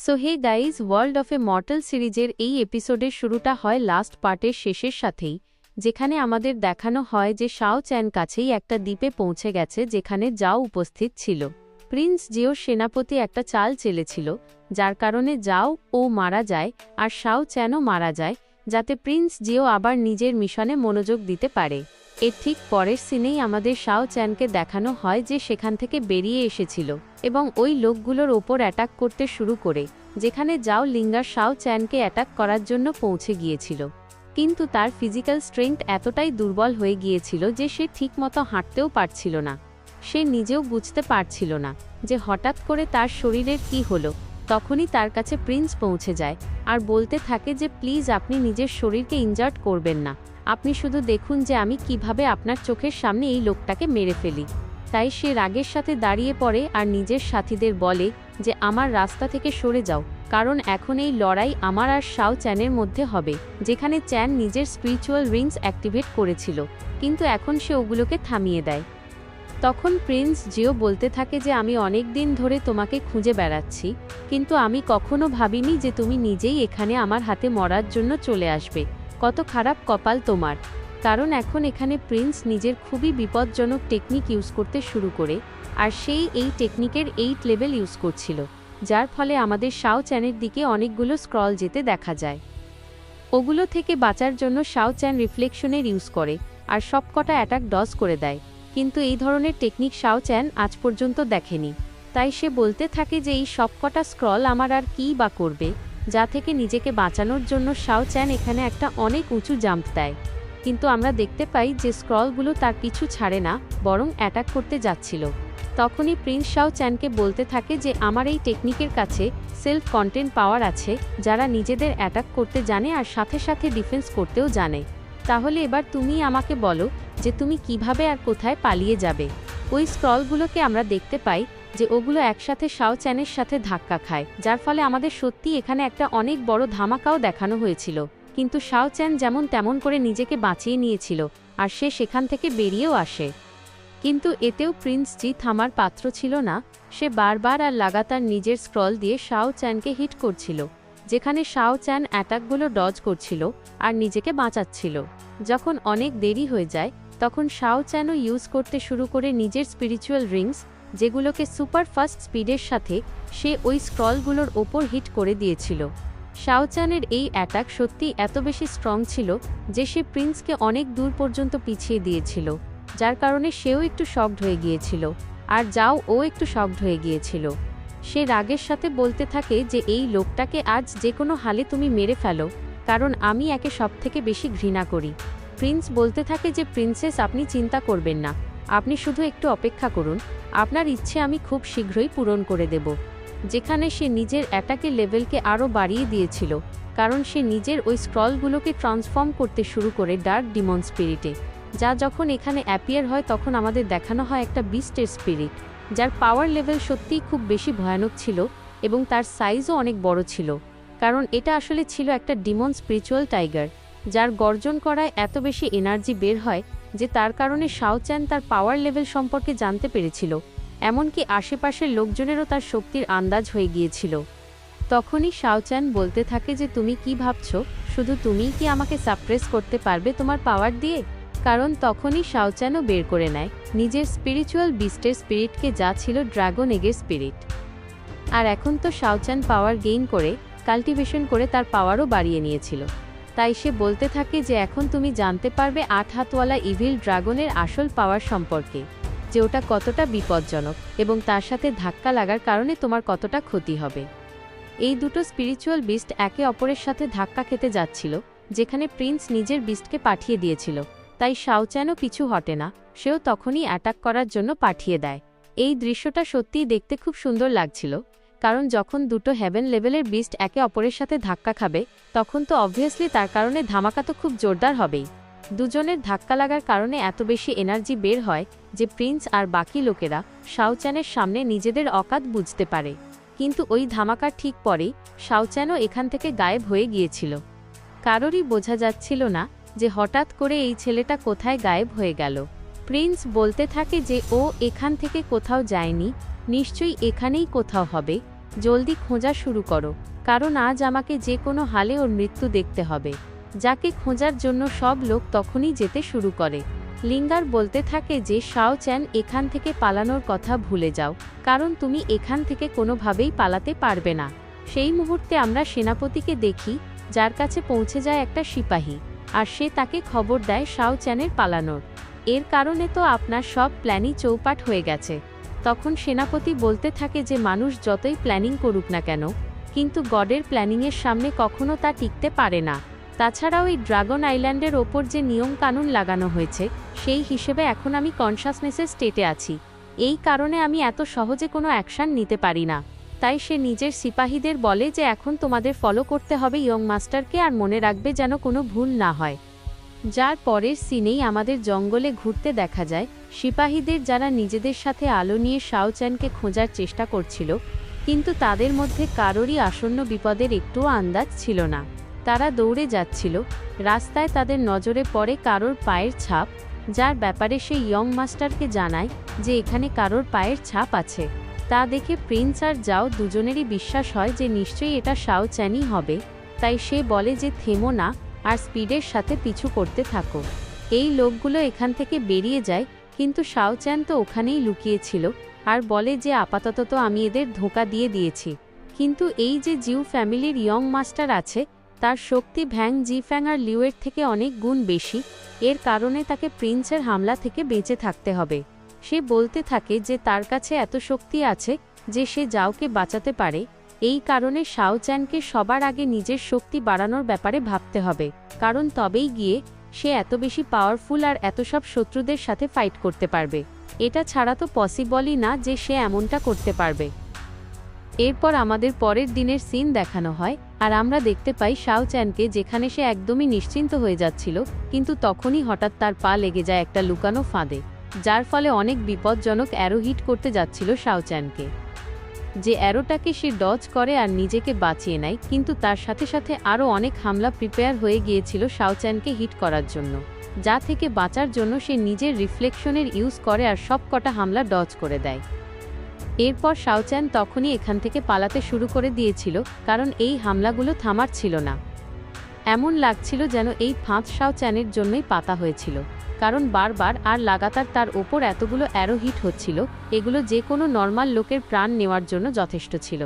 So hey guys, world of a mortal সিরিজের এই এপিসোডের শুরুটা হয় লাস্ট পার্টের শেষের সাথেই, যেখানে আমাদের দেখানো হয় যে শাও চ্যান কাছেই একটা দ্বীপে পৌঁছে গেছে যেখানে জাও উপস্থিত ছিল। প্রিন্স জিওর সেনাপতি একটা চাল চেলেছিল, যার কারণে জাও ও মারা যায় আর শাও চ্যানও মারা যায়, যাতে প্রিন্স জিও আবার নিজের মিশনে মনোযোগ দিতে পারে। এর ঠিক পরের সিনেই আমাদের শাও চ্যানকে দেখানো হয় যে সেখান থেকে বেরিয়ে এসেছিল এবং ওই লোকগুলোর ওপর অ্যাটাক করতে শুরু করে, যেখানে জাও লিঙ্গার শাও চ্যানকে অ্যাটাক করার জন্য পৌঁছে গিয়েছিল। কিন্তু তার ফিজিক্যাল স্ট্রেংথ এতটাই দুর্বল হয়ে গিয়েছিল যে সে ঠিকমতো হাঁটতেও পারছিল না। সে নিজেও বুঝতে পারছিল না যে হঠাৎ করে তার শরীরের কি হলো। তখনই তার কাছে প্রিন্স পৌঁছে যায় আর বলতে থাকে যে প্লিজ আপনি নিজের শরীরকে ইনজার্ট করবেন না, আপনি শুধু দেখুন যে আমি কিভাবে আপনার চোখের সামনে এই লোকটাকে মেরে ফেলি। তাই সে রাগের সাথে দাঁড়িয়ে পড়ে আর নিজের সাথীদের বলে যে আমার রাস্তা থেকে সরে যাও, কারণ এখন এই লড়াই আমার আর শাও চ্যানের মধ্যে হবে, যেখানে চ্যান নিজের স্পিরিচুয়াল রিংস অ্যাক্টিভেট করেছিল, কিন্তু এখন সে ওগুলোকে থামিয়ে দেয়। তখন প্রিন্স জিও বলতে থাকে যে আমি অনেক দিন ধরে তোমাকে খুঁজে বেড়াচ্ছি, কিন্তু আমি কখনো ভাবিনি যে তুমি নিজেই এখানে আমার হাতে মরার জন্য চলে আসবে। কত খারাপ কপাল তোমার। কারণ এখন এখানে প্রিন্স নিজের খুবই বিপজ্জনক টেকনিক ইউজ করতে শুরু করে, আর সেই এই টেকনিকের 8 লেভেল ইউজ করছিল, যার ফলে আমাদের শাও চ্যানের দিকে অনেকগুলো স্ক্রল যেতে দেখা যায়। ওগুলো থেকে বাঁচার জন্য শাও চ্যান রিফ্লেকশনের ইউজ করে আর সবকটা অ্যাটাক ডজ করে দেয়, কিন্তু এই ধরনের টেকনিক শাও চ্যান আজ পর্যন্ত দেখেনি। তাই সে বলতে থাকে যে এই সবকটা স্ক্রল আমার আর কী বা করবে, যা থেকে নিজেকে বাঁচানোর জন্য শাও চ্যান এখানে একটা অনেক উঁচু জাম্প দেয়। কিন্তু আমরা দেখতে পাই যে স্ক্রলগুলো তার পিছু ছাড়ে না, বরং অ্যাটাক করতে যাচ্ছিল। তখনই প্রিন্স শাও চ্যানকে বলতে থাকে যে আমার এই টেকনিকের কাছে সেলফ কন্টেন্ট পাওয়ার আছে, যারা নিজেদের অ্যাটাক করতে জানে আর সাথে সাথে ডিফেন্স করতেও জানে। তাহলে এবার তুমি আমাকে বলো যে তুমি কিভাবে আর কোথায় পালিয়ে যাবে। ওই স্ক্রলগুলোকে আমরা দেখতে পাই যে ওগুলো একসাথে শাও চ্যানের সাথে ধাক্কা খায়, যার ফলে আমাদের সত্যি এখানে একটা অনেক বড় ধামাকাও দেখানো হয়েছিল, কিন্তু শাও চ্যান যেমন তেমন করে নিজেকে বাঁচিয়ে নিয়েছিল আর সে সেখান থেকে বেরিয়েও আসে। কিন্তু এতেও প্রিন্স জি থামার পাত্র ছিল না। সে বারবার আর লাগাতার নিজের স্ক্রল দিয়ে শাও চ্যানকে হিট করছিল, যেখানে শাও চ্যান অ্যাটাকগুলো ডজ করছিল আর নিজেকে বাঁচাচ্ছিল। যখন অনেক দেরি হয়ে যায়, তখন শাও চ্যানও ইউজ করতে শুরু করে নিজের স্পিরিচুয়াল রিংস, যেগুলোকে সুপার ফাস্ট স্পিডের সাথে সে ওই স্ক্রলগুলোর ওপর হিট করে দিয়েছিল। শাও চ্যানের এই অ্যাটাক সত্যি এত বেশি স্ট্রং ছিল যে সে প্রিন্সকে অনেক দূর পর্যন্ত পিছিয়ে দিয়েছিল, যার কারণে সেও একটু শকড হয়ে গিয়েছিল আর যাও ও একটু শকড হয়ে গিয়েছিল। সে রাগের সাথে বলতে থাকে যে এই লোকটাকে আজ যে কোনো হালে তুমি মেরে ফেলো, কারণ আমি একে সবথেকে বেশি ঘৃণা করি। প্রিন্স বলতে থাকে যে প্রিন্সেস আপনি চিন্তা করবেন না, আপনি শুধু একটু অপেক্ষা করুন, আপনার ইচ্ছে আমি খুব শীঘ্রই পূরণ করে দেব। যেখানে সে নিজের অ্যাটাকের লেভেলকে আরও বাড়িয়ে দিয়েছিল, কারণ সে নিজের ওই স্ক্রলগুলোকে ট্রান্সফর্ম করতে শুরু করে ডার্ক ডিমন স্পিরিটে, যা যখন এখানে অ্যাপিয়ার হয় তখন আমাদের দেখানো হয় একটা বিস্টের স্পিরিট, যার পাওয়ার লেভেল সত্যিই খুব বেশি ভয়ানক ছিল এবং তার সাইজও অনেক বড় ছিল, কারণ এটা আসলে ছিল একটা ডিমন স্পিরিচুয়াল টাইগার, যার গর্জন করায় এত বেশি এনার্জি বের হয় যে তার কারণে শাও চ্যান তার পাওয়ার লেভেল সম্পর্কে জানতে পেরেছিল, এমনকি আশেপাশের লোকজনেরও তার শক্তির আন্দাজ হয়ে গিয়েছিল। তখনই শাও চ্যান বলতে থাকে যে তুমি কি ভাবছো, শুধু তুমিই কি আমাকে সাপ্রেস করতে পারবে তোমার পাওয়ার দিয়ে? কারণ তখনই শাও চ্যানও বের করে নেয় নিজের স্পিরিচুয়াল বিস্টের স্পিরিটকে, যা ছিল ড্রাগন এগের স্পিরিট। আর এখন তো শাও চ্যান পাওয়ার গেইন করে কাল্টিভেশন করে তার পাওয়ারও বাড়িয়ে নিয়েছিল। তাই সে বলতে থাকে যে এখন তুমি জানতে পারবে 8 হাতওয়ালা ইভিল ড্রাগনের আসল পাওয়ার সম্পর্কে, যে ওটা কতটা বিপজ্জনক এবং তার সাথে ধাক্কা লাগার কারণে তোমার কতটা ক্ষতি হবে। এই দুটো স্পিরিচুয়াল বিস্ট একে অপরের সাথে ধাক্কা খেতে যাচ্ছিল, যেখানে প্রিন্স নিজের বিস্টকে পাঠিয়ে দিয়েছিল, তাই শাও চ্যানও পিছু হটে না, সেও তখনই অ্যাটাক করার জন্য পাঠিয়ে দেয়। এই দৃশ্যটা সত্যিই দেখতে খুব সুন্দর লাগছিল, কারণ যখন দুটো হেভেন লেভেলের বিস্ট একে অপরের সাথে ধাক্কা খাবে, তখন তো অবভিয়াসলি তার কারণে ধামাকা তো খুব জোরদার হবেই। দুজনের ধাক্কা লাগার কারণে এত বেশি এনার্জি বের হয় যে প্রিন্স আর বাকি লোকেরা শাও চ্যানের সামনে নিজেদের অকাত বুঝতে পারে। কিন্তু ওই ধামাকার ঠিক পরেই শাও চ্যানও এখান থেকে গায়েব হয়ে গিয়েছিল। কারোরই বোঝা যাচ্ছিল না যে হঠাৎ করে এই ছেলেটা কোথায় গায়েব হয়ে গেল। প্রিন্স বলতে থাকে যে ও এখান থেকে কোথাও যায়নি, নিশ্চয়ই এখানেই কোথাও হবে, জলদি খোঁজা শুরু করো, কারণ আজ আমাকে যে কোনো হালে ওর মৃত্যু দেখতে হবে। যাকে খোঁজার জন্য সব লোক তখনই যেতে শুরু করে। লিঙ্গার বলতে থাকে যে শাও চ্যান, এখান থেকে পালানোর কথা ভুলে যাও, কারণ তুমি এখান থেকে কোনোভাবেই পালাতে পারবে না। সেই মুহূর্তে আমরা সেনাপতিকে দেখি, যার কাছে পৌঁছে যায় একটা সিপাহী, আর সে তাকে খবর দেয় শাও চ্যানের পালানোর। এর কারণে তো আপনার সব প্ল্যানই চৌপাট হয়ে গেছে। তখন সেনাপতি বলতে থাকে যে মানুষ যতই প্ল্যানিং করুক না কেন, কিন্তু গডের প্ল্যানিংয়ের সামনে কখনো তা টিকতে পারে না। তাছাড়াও এই ড্রাগন আইল্যান্ডের ওপর যে নিয়মকানুন লাগানো হয়েছে, সেই হিসেবে এখন আমি কনশাসনেসের স্টেটে আছি। এই কারণে আমি এত সহজে কোনো অ্যাকশন নিতে পারি না। তাই সে নিজের সিপাহীদের বলে যে এখন তোমাদের ফলো করতে হবে ইয়ং মাস্টারকে, আর মনে রাখবে যেন কোনো ভুল না হয়। যার পরের সিনেই আমাদের জঙ্গলে ঘুরতে দেখা যায় সিপাহীদের, যারা নিজেদের সাথে আলো নিয়ে শাও চ্যানকে খোঁজার চেষ্টা করছিল, কিন্তু তাদের মধ্যে কারোরই আসন্ন বিপদের একটুও আন্দাজ ছিল না। তারা দৌড়ে যাচ্ছিল, রাস্তায় তাদের নজরে পড়ে কারোর পায়ের ছাপ, যার ব্যাপারে সে ইয়ং মাস্টারকে জানায় যে এখানে কারোর পায়ের ছাপ আছে। তা দেখে প্রিন্স আর যাও দুজনেরই বিশ্বাস হয় যে নিশ্চয়ই এটা শাও চ্যানই হবে। তাই সে বলে যে থেমো না, আর স্পিডের সাথে পিছু করতে থাকো। এই লোকগুলো এখান থেকে বেরিয়ে যায়, কিন্তু শাও চ্যান তো ওখানেই লুকিয়েছিল, আর বলে যে আপাতত তো আমি এদের ধোঁকা দিয়ে দিয়েছি। কিন্তু এই যে জিউ ফ্যামিলির ইয়ং মাস্টার আছে, তার শক্তি ভ্যাং জিফ্যাং আর লিউয়ের থেকে অনেক গুণ বেশি। এর কারণে তাকে প্রিন্সের হামলা থেকে বেঁচে থাকতে হবে। সে বলতে থাকে যে তার কাছে এত শক্তি আছে যে সে যাওকে বাঁচাতে পারে। এই কারণে শাও চ্যানকে সবার আগে নিজের শক্তি বাড়ানোর ব্যাপারে ভাবতে হবে, কারণ তবেই গিয়ে সে এত বেশি পাওয়ারফুল আর এত সব শত্রুদের সাথে ফাইট করতে পারবে। এটা ছাড়া তো পসিবলই না যে সে এমনটা করতে পারবে। এরপর আমাদের পরের দিনের সিন দেখানো হয়, আর আমরা দেখতে পাই শাও চ্যানকে, যেখানে সে একদমই নিশ্চিন্ত হয়ে যাচ্ছিল, কিন্তু তখনই হঠাৎ তার পা লেগে যায় একটা লুকানো ফাঁদে, যার ফলে অনেক বিপজ্জনক অ্যারো হিট করতে যাচ্ছিল শাও চ্যানকে। যে অ্যারোটাকে সে ডজ করে আর নিজেকে বাঁচিয়ে নেয়, কিন্তু তার সাথে সাথে আরও অনেক হামলা প্রিপেয়ার হয়ে গিয়েছিল শাও চ্যানকে হিট করার জন্য, যা থেকে বাঁচার জন্য সে নিজের রিফ্লেকশনের ইউজ করে আর সব কটা হামলা ডজ করে দেয়। এরপর শাও চ্যান তখনই এখান থেকে পালাতে শুরু করে দিয়েছিল, কারণ এই হামলাগুলো থামার ছিল না। এমন লাগছিল যেন এই ফাঁদ শাও চ্যানের জন্যই পাতা হয়েছিল, কারণ বারবার আর লাগাতার তার ওপর এতগুলো অ্যারো হিট হচ্ছিল। এগুলো যে কোনো নর্মাল লোকের প্রাণ নেওয়ার জন্য যথেষ্ট ছিল,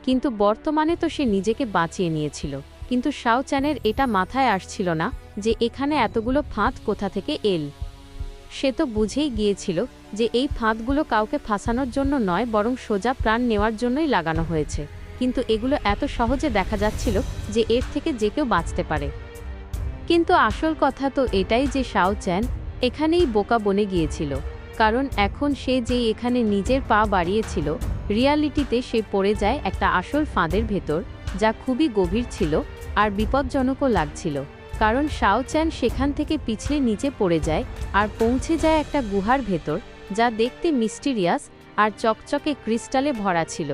কিন্তু বর্তমানে তো সে নিজেকে বাঁচিয়ে নিয়েছিল। কিন্তু শাও চ্যানের এটা মাথায় আসছিল না যে এখানে এতগুলো ফাঁদ কোথা থেকে এল। সে তো বুঝেই গিয়েছিল যে এই ফাঁদগুলো কাউকে ফাঁসানোর জন্য নয়, বরং সোজা প্রাণ নেওয়ার জন্যই লাগানো হয়েছে। কিন্তু এগুলো এত সহজে দেখা যাচ্ছিল যে এর থেকে যে কেউ বাঁচতে পারে। কিন্তু আসল কথা তো এটাই যে শাও চ্যান এখানেই বোকা বনে গিয়েছিল, কারণ এখন সে যেই এখানে নিজের পা বাড়িয়েছিল, রিয়ালিটিতে সে পড়ে যায় একটা আসল ফাঁদের ভেতর, যা খুবই গভীর ছিল আর বিপজ্জনকও লাগছিল। কারণ শাও চ্যান সেখান থেকে পিছলে নিচে পড়ে যায় আর পৌঁছে যায় একটা গুহার ভেতর, যা দেখতে মিস্টিরিয়াস আর চকচকে ক্রিস্টালে ভরা ছিল।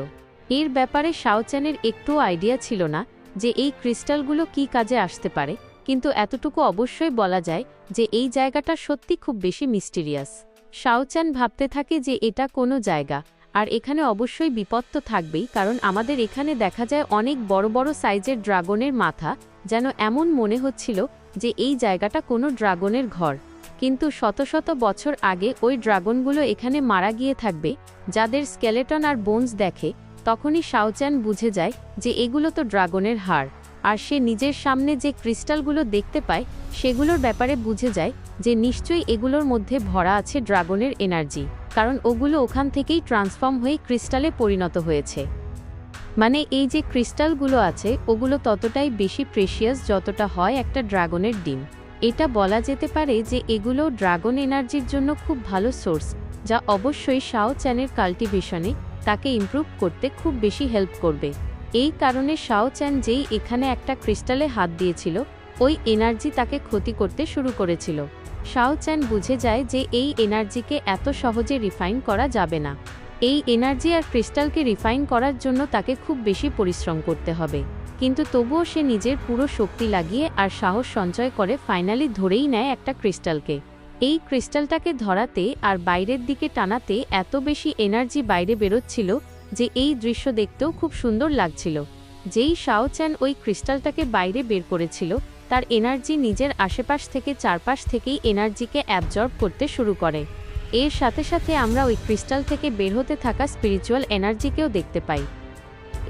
এর ব্যাপারে শাও চ্যানের একটুও আইডিয়া ছিল না যে এই ক্রিস্টালগুলো কী কাজে আসতে পারে, কিন্তু এতটুকু অবশ্যই বলা যায় যে এই জায়গাটা সত্যি খুব বেশি মিস্টিরিয়াস। শাও চ্যান ভাবতে থাকে যে এটা কোনো জায়গা, আর এখানে অবশ্যই বিপদ তো থাকবেই, কারণ আমাদের এখানে দেখা যায় অনেক বড় বড় সাইজের ড্রাগনের মাথা, যেন এমন মনে হচ্ছিল যে এই জায়গাটা কোনো ড্রাগনের ঘর। কিন্তু শত শত বছর আগে ওই ড্রাগনগুলো এখানে মারা গিয়ে থাকবে, যাদের স্কেলেটন আর বোনস দেখে তখনই শাও চ্যান বুঝে যায় যে এগুলো তো ড্রাগনের হাড়। আর সে নিজের সামনে যে ক্রিস্টালগুলো দেখতে পায় সেগুলোর ব্যাপারে বুঝে যায় যে নিশ্চয়ই এগুলোর মধ্যে ভরা আছে ড্রাগনের এনার্জি, কারণ ওগুলো ওখান থেকেই ট্রান্সফর্ম হয়ে ক্রিস্টালে পরিণত হয়েছে। মানে এই যে ক্রিস্টালগুলো আছে ওগুলো ততটাই বেশি প্রেশিয়াস যতটা হয় একটা ড্রাগনের ডিম। এটা বলা যেতে পারে যে এগুলো ড্রাগন এনার্জির জন্য খুব ভালো সোর্স, যা অবশ্যই শাও চ্যানের কাল্টিভেশনে তাকে ইমপ্রুভ করতে খুব বেশি হেল্প করবে। এই কারণে শাও চ্যান যেই এখানে একটা ক্রিস্টালে হাত দিয়েছিল, ওই এনার্জি তাকে ক্ষতি করতে শুরু করেছিল। শাও চ্যান বুঝে যায় যে এই এনার্জিকে এত সহজে রিফাইন করা যাবে না। এই এনার্জি আর ক্রিস্টালকে রিফাইন করার জন্য তাকে খুব বেশি পরিশ্রম করতে হবে, কিন্তু তবুও সে নিজের পুরো শক্তি লাগিয়ে আর সাহস সঞ্চয় করে ফাইনালি ধরেই নেয় একটা ক্রিস্টালকে। এই ক্রিস্টালটাকে ধরাতে আর বাইরের দিকে টানাতে এত বেশি এনার্জি বাইরে বেরোচ্ছিল যে এই দৃশ্য দেখতেও খুব সুন্দর লাগছিল। যেই শাও চ্যান ওই ক্রিস্টালটাকে বাইরে বের করেছিল, তার এনার্জি নিজের আশেপাশ থেকে চারপাশ থেকেই এনার্জিকে অ্যাবজর্ব করতে শুরু করে। এর সাথে সাথে আমরা ওই ক্রিস্টাল থেকে বের হতে থাকা স্পিরিচুয়াল এনার্জিকেও দেখতে পাই।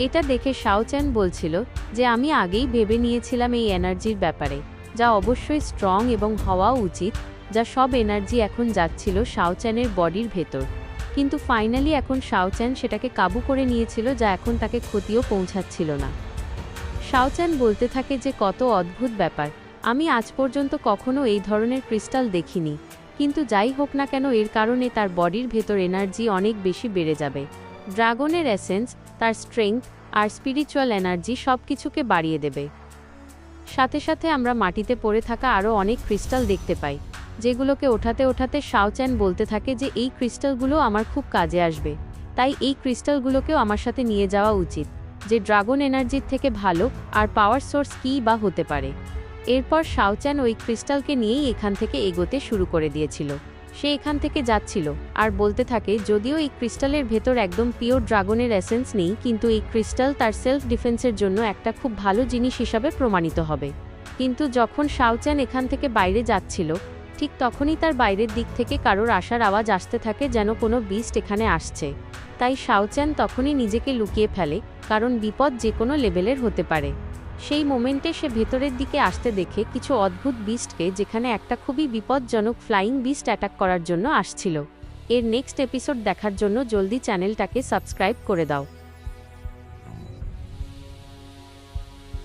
এটা দেখে শাও চ্যান বলছিল যে আমি আগেই ভেবে নিয়েছিলাম এই এনার্জির ব্যাপারে, যা অবশ্যই স্ট্রং এবং হওয়াও উচিত, যা সব এনার্জি এখন যাচ্ছিল শাও চ্যানের বডির ভেতর। কিন্তু ফাইনালি এখন শাও চ্যান সেটাকে কাবু করে নিয়েছিল, যা এখন তাকে ক্ষতিও পৌঁছাচ্ছিল না। শাও চ্যান বলতে থাকে যে কত অদ্ভুত ব্যাপার, আমি আজ পর্যন্ত কখনো এই ধরনের ক্রিস্টাল দেখিনি, কিন্তু যাই হোক না কেন এর কারণে তার বডির ভেতর এনার্জি অনেক বেশি বেড়ে যাবে। ড্রাগনের এসেন্স তার স্ট্রেংথ আর স্পিরিচুয়াল এনার্জি সব কিছুকে বাড়িয়ে দেবে। সাথে সাথে আমরা মাটিতে পড়ে থাকা আরও অনেক ক্রিস্টাল দেখতে পাই, যেগুলোকে ওঠাতে ওঠাতে শাও চ্যান বলতে থাকে যে এই ক্রিস্টালগুলো আমার খুব কাজে আসবে, তাই এই ক্রিস্টালগুলোকেও আমার সাথে নিয়ে যাওয়া উচিত, যে ড্রাগন এনার্জির থেকে ভালো আর পাওয়ার সোর্স কী বা হতে পারে। এরপর শাও চ্যান ওই ক্রিস্টালকে নিয়েই এখান থেকে এগোতে শুরু করে দিয়েছিল। সে এখান থেকে যাচ্ছিল আর বলতে থাকে যদিও এই ক্রিস্টালের ভেতর একদম পিওর ড্রাগনের এসেন্স নেই, কিন্তু এই ক্রিস্টাল তার সেলফ ডিফেন্সের জন্য একটা খুব ভালো জিনিস হিসাবে প্রমাণিত হবে। কিন্তু যখন শাও চ্যান এখান থেকে বাইরে যাচ্ছিল, ঠিক তখনই তার বাইরের দিক থেকে কারোর আসার আওয়াজ আসতে থাকে, যেন কোনো বিস্ট এখানে আসছে। তাই শাও চ্যান তখনই নিজেকে লুকিয়ে ফেলে, কারণ বিপদ যে কোনো লেভেলের হতে পারে। সেই মোমেন্টে সে ভেতরের দিকে আসতে দেখে কিছু অদ্ভুত বিস্টকে, যেখানে একটা খুবই বিপজ্জনক ফ্লাইং বিস্ট অ্যাটাক করার জন্য আসছিল। এর নেক্সট এপিসোড দেখার জন্য জলদি চ্যানেলটাকে সাবস্ক্রাইব করে দাও।